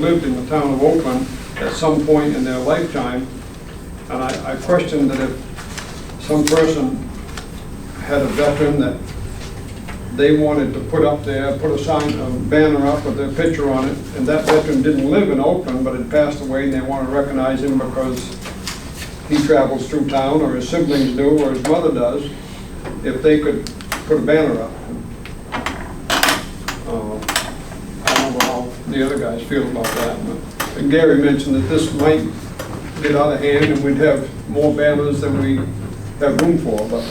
lived in the town of Oakland at some point in their lifetime, and I questioned that if some person had a veteran that they wanted to put up there, put a sign, a banner up with their picture on it, and that veteran didn't live in Oakland but had passed away, and they want to recognize him because he travels through town, or his siblings do, or his mother does, if they could put a banner up. I don't know how the other guys feel about that. And Gary mentioned that this might get out of hand and we'd have more banners than we have room for, but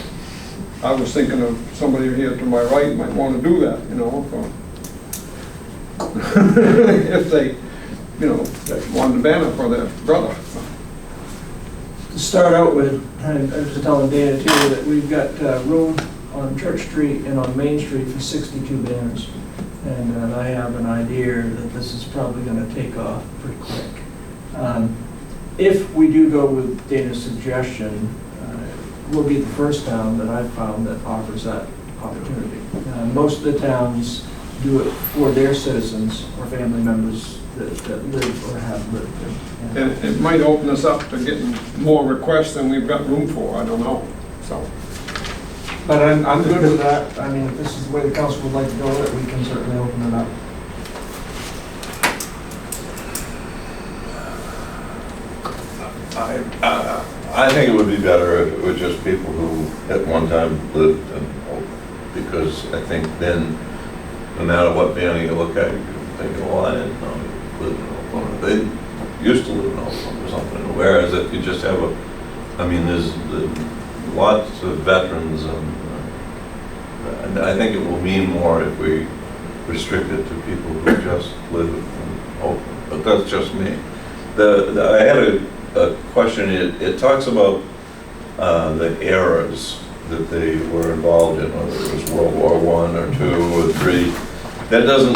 I was thinking of somebody here to my right might want to do that, you know, if they, you know, wanted a banner for their brother. To start out with, I was telling Dana too that we've got room on Church Street and on Main Street for 62 banners. And I have an idea that this is probably going to take off pretty quick. If we do go with Dana's suggestion, we'll be the first town that I've found that offers that opportunity. Most of the towns do it for their citizens or family members that live or have lived there. And it might open us up to getting more requests than we've got room for, I don't know, so. But I'm good with that. I mean, if this is the way the council would like to go with it, we can certainly open it up. I think it would be better if it were just people who at one time lived in Oakland, because I think then, no matter what banner you look at, you can think, well, I didn't know you lived in Oakland. They used to live in Oakland or something. Whereas if you just have I mean, there's lots of veterans, and I think it will mean more if we restrict it to people who just live in Oakland. But that's just me. I had a question. It talks about the eras that they were involved in, whether it was World War I or II or III. That doesn't,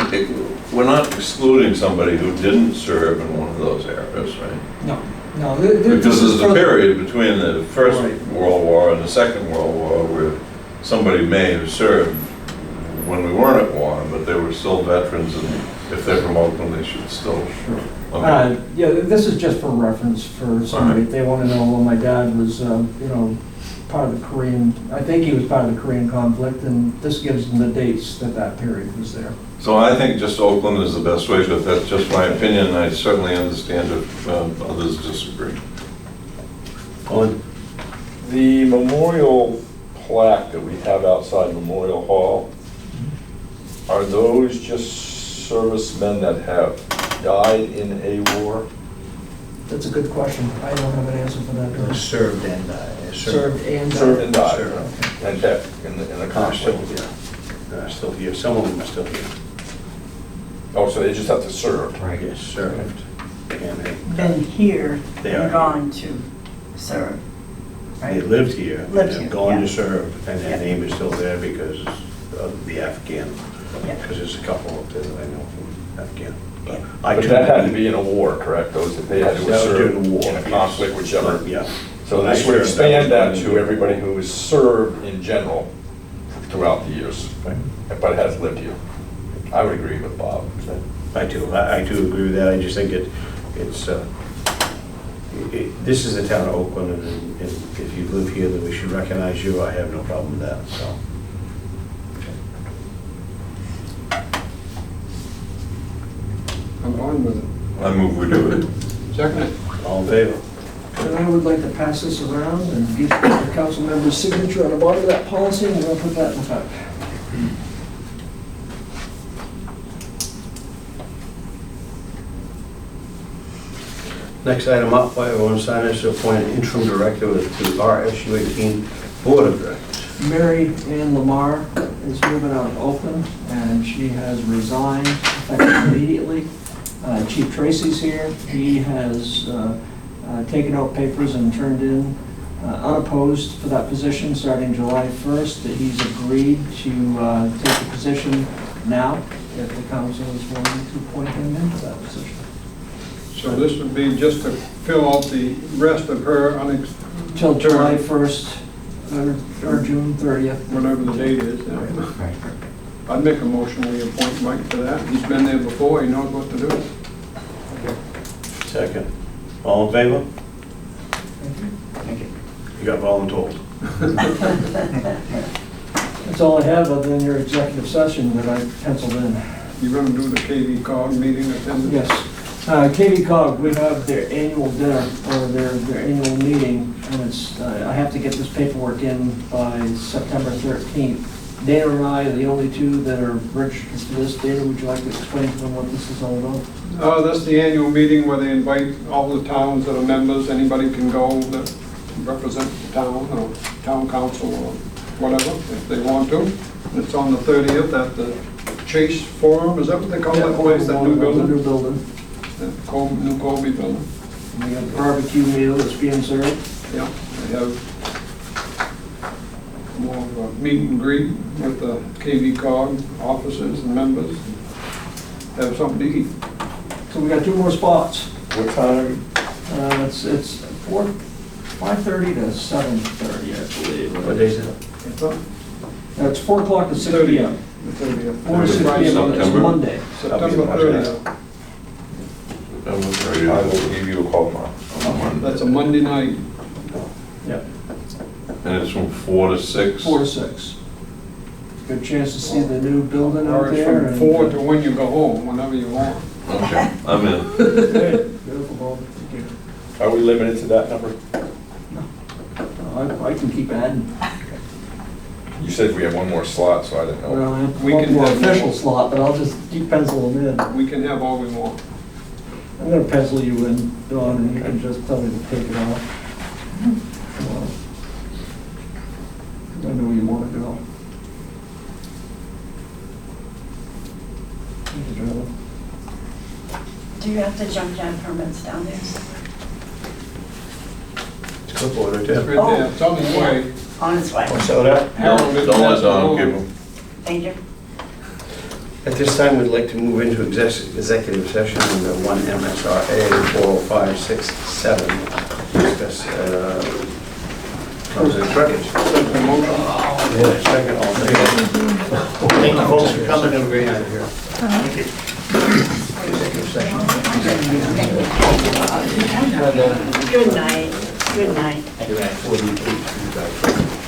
we're not excluding somebody who didn't serve in one of those eras, right? No. Because there's a period between the First World War and the Second World War where somebody may have served when we weren't at war, but they were still veterans, and if they're from Oakland, they should still. Sure. Okay. Yeah, this is just for reference for somebody. If they want to know, well, my dad was, you know, part of the Korean, I think he was part of the Korean conflict, and this gives them the dates that period was there. So I think just Oakland is the best way, but that's just my opinion, and I certainly understand if others disagree. On the memorial plaque that we have outside Memorial Hall, are those just servicemen that have died in a war? That's a good question. I don't have an answer for that. Served and died. Served and died. Served and died, Served. and dead in the conflict. Still here. Some of them are still here. Oh, so they just have to serve? Right. Yes, served. And Been here They and are. gone to serve, they right? lived here. Lived and here, gone yeah. to serve, and their Yeah. name is still there because of the Afghan. Yeah. Because there's a couple up there that I know from Afghan. Yeah. But that had to be in a war, correct? Those that they had to That was serve during the war, in a yes. conflict, whichever. Yeah. So this would expand that to everybody who has served in general throughout the years, Right. but has lived here. I would agree with Bob. I do agree with that. I just think this is the town of Oakland, and if you live here, then we should recognize you. I have no problem with that, so. I'm fine with it. I move we do it. Second it. All in favor? And I would like to pass this around and get the council member's signature on the bottom of that policy, and we'll put that in effect. Next item up, by everyone sign is to appoint an interim director to RSU 18 Board of Directors. Mary Ann Lamar is moving out of Oakland, and she has resigned effective immediately. Chief Tracy's here. He has taken out papers and turned in unopposed for that position starting July 1st. That he's agreed to take the position now if the council is willing to appoint him into that position. So this would be just to fill out the rest of her Till July 1st or June 30th. whatever the date is. I'd make a motion we appoint Mike to that. He's been there before, he knows what to do. Second. All in favor? Thank you. You got voluntold. That's all I have other than your executive session that I penciled in. You're gonna do the KV cog meeting attendance? Yes. KV Cog, we have their annual dinner, or their annual meeting, and it's, I have to get this paperwork in by September 13th. Dana and I are the only two that are registered for this. Dana, would you like to explain to them what this is all about? That's the annual meeting where they invite all the towns that are members. Anybody can go that represent the town or town council or whatever, if they want to. It's on the 30th at the Chase Forum, is that what they call that place, that new building? New building. That new Colby building. We have a barbecue meal that's being served. Yeah, they have more of a meet and greet with the KV cog officers and members. Have something to eat. So we got 2 more spots. What time? It's 5:30 to 7:30, I believe. What day is it? It's 4 o'clock to 6 p.m. The 30th. 4 to 6 p.m. It's September. Monday. September 30th. That was very, I will give you a call tomorrow. That's a Monday night. Yep, And it's from 4 to 6? 4 to 6. Good chance to see the new building Or out it's there. from 4 to when you go home, whenever you want. Okay, I'm in. Beautiful Bob. Thank you. Are we limited to that number? I can keep adding. You said we have one more slot, so I didn't know. Well, I have We one can more have- official slot, but I'll just keep penciling them in. We can have all we want. I'm gonna pencil you in, Dawn, and you can just tell me to take it off. Well, I know you wanna go. Thank you, Joe. Do you have to junk down permits down there? It's clipboard right It's there. right there, it's on its way. On its way. So that, Harold is Don't let passed Don along. give them. Thank you. at this time, we'd like to move into executive session under 1 MSRA 40567. Discuss, conflict records. Second motion. Yeah, second, all in favor? Thank you folks for coming, have a great night here. Thank you. Executive session. Good night. Good night. You're at 48, you guys.